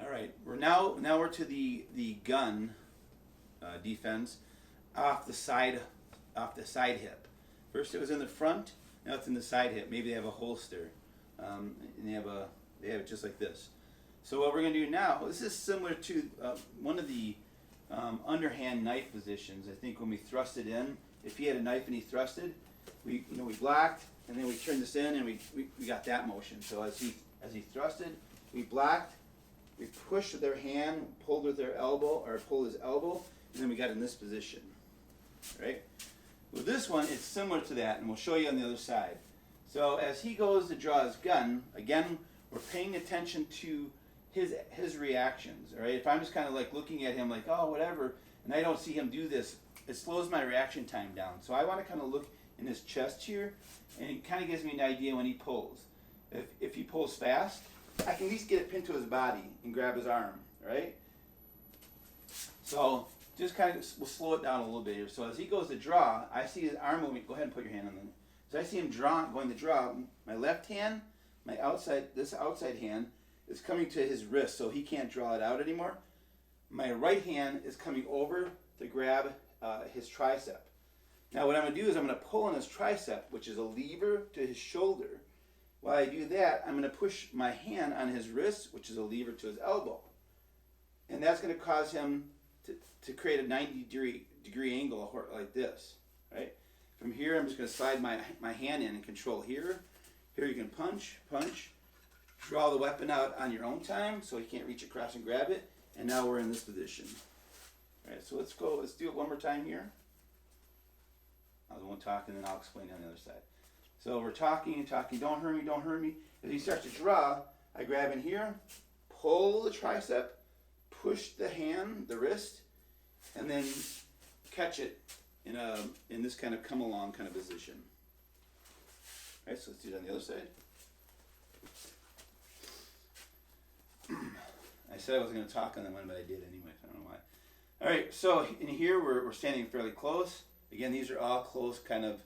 All right, we're to the gun defense off the side hip. First it was in the front, now it's in the side hip. Maybe they have a holster, and they have it just like this. So what we're going to do now, this is similar to one of the underhand knife positions. I think when we thrust it in, if he had a knife and he thrusted, we blocked, and then we turned this in, and we got that motion. So as he thrusted, we blocked, we pushed with their hand, pulled with their elbow, or pulled his elbow, and then we got in this position, right? With this one, it's similar to that, and we'll show you on the other side. So as he goes to draw his gun, again, we're paying attention to his reactions, all right? If I'm just kind of like looking at him like, oh, whatever, and I don't see him do this, it slows my reaction time down. So I want to kind of look in his chest here, and it kind of gives me an idea when he pulls. If he pulls fast, I can at least get it pinned to his body and grab his arm, right? So just kind of, we'll slow it down a little bit here. So as he goes to draw, I see his arm moving. Go ahead and put your hand on it. So I see him going to draw. My left hand, this outside hand is coming to his wrist, so he can't draw it out anymore. My right hand is coming over to grab his tricep. Now what I'm going to do is I'm going to pull on his tricep, which is a lever to his shoulder. While I do that, I'm going to push my hand on his wrist, which is a lever to his elbow. And that's going to cause him to create a 90-degree angle like this, right? From here, I'm just going to slide my hand in and control here. Here you can punch, draw the weapon out on your own time so you can't reach across and grab it. And now we're in this position. All right, so let's do it one more time here. I won't talk, and then I'll explain on the other side. So we're talking, don't hurt me. As he starts to draw, I grab in here, pull the tricep, push the hand, the wrist, and then catch it in this kind of come along kind of position. All right, so let's do it on the other side. I said I wasn't going to talk on that one, but I did anyway. I don't know why. All right, so in here we're standing fairly close. Again, these are all close kind of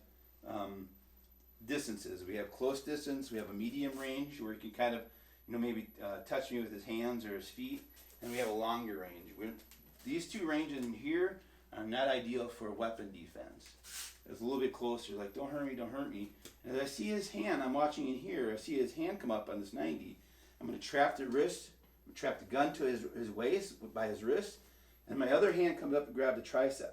distances. We have close distance, we have a medium range where he can kind of, maybe touch me with his hands or his feet, and we have a longer range. These two ranges in here are not ideal for weapon defense. It's a little bit closer, like don't hurt me. And as I see his hand, I'm watching in here, I see his hand come up on this 90. I'm going to trap the wrist, trap the gun to his waist by his wrist, and my other hand comes up and grab the tricep.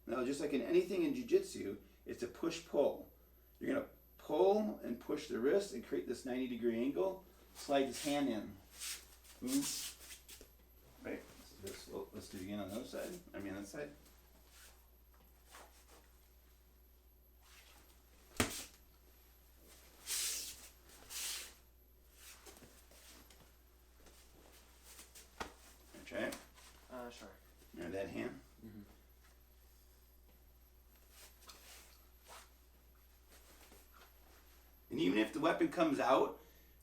Now, just like in anything in jiu-jitsu, it's a push-pull. You're going to pull and push the wrist and create this 90-degree angle. Slide his hand in. Move. Right. Let's do it again on the other side. On that side. Try it. Sure. Now that hand. Mm-hmm. And even if the weapon comes out,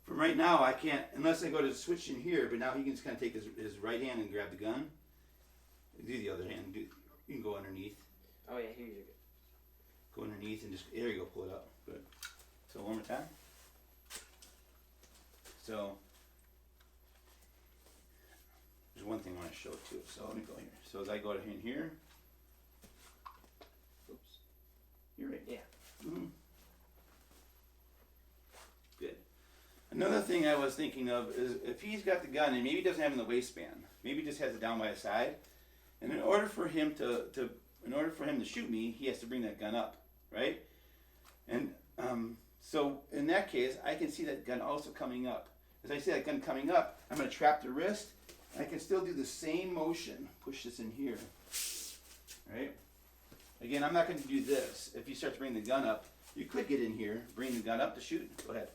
from right now I can't, unless I go to switch in here, but now he can just kind of take his right hand and grab the gun. Do the other hand. You can go underneath. Oh yeah, here you're good. Go underneath and just, there you go, pull it up. Good. So one more time. So, there's one thing I want to show too. So let me go here. So as I go in here. Oops. You're right. Yeah. Mm-hmm. Good. Another thing I was thinking of is if he's got the gun and maybe he doesn't have it in the waistband, maybe he just has it down by his side, and in order for him to shoot me, he has to bring that gun up, right? And so in that case, I can see that gun also coming up. As I see that gun coming up, I'm going to trap the wrist. I can still do the same motion. Push this in here, right? Again, I'm not going to do this. If you start to bring the gun up, you could get in here, bring the gun up to shoot. Go ahead.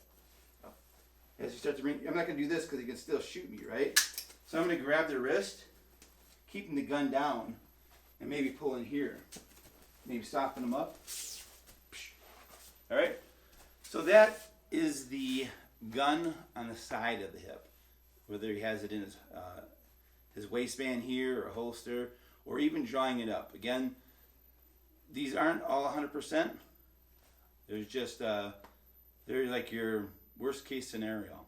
As you start to bring, I'm not going to do this because he can still shoot me, right? So I'm going to grab the wrist, keeping the gun down, and maybe pull in here. Maybe soften him up. All right? So that is the gun on the side of the hip. Whether he has it in his waistband here or a holster, or even drawing it up. Again, these aren't all 100%. There's just, they're like your worst case scenario.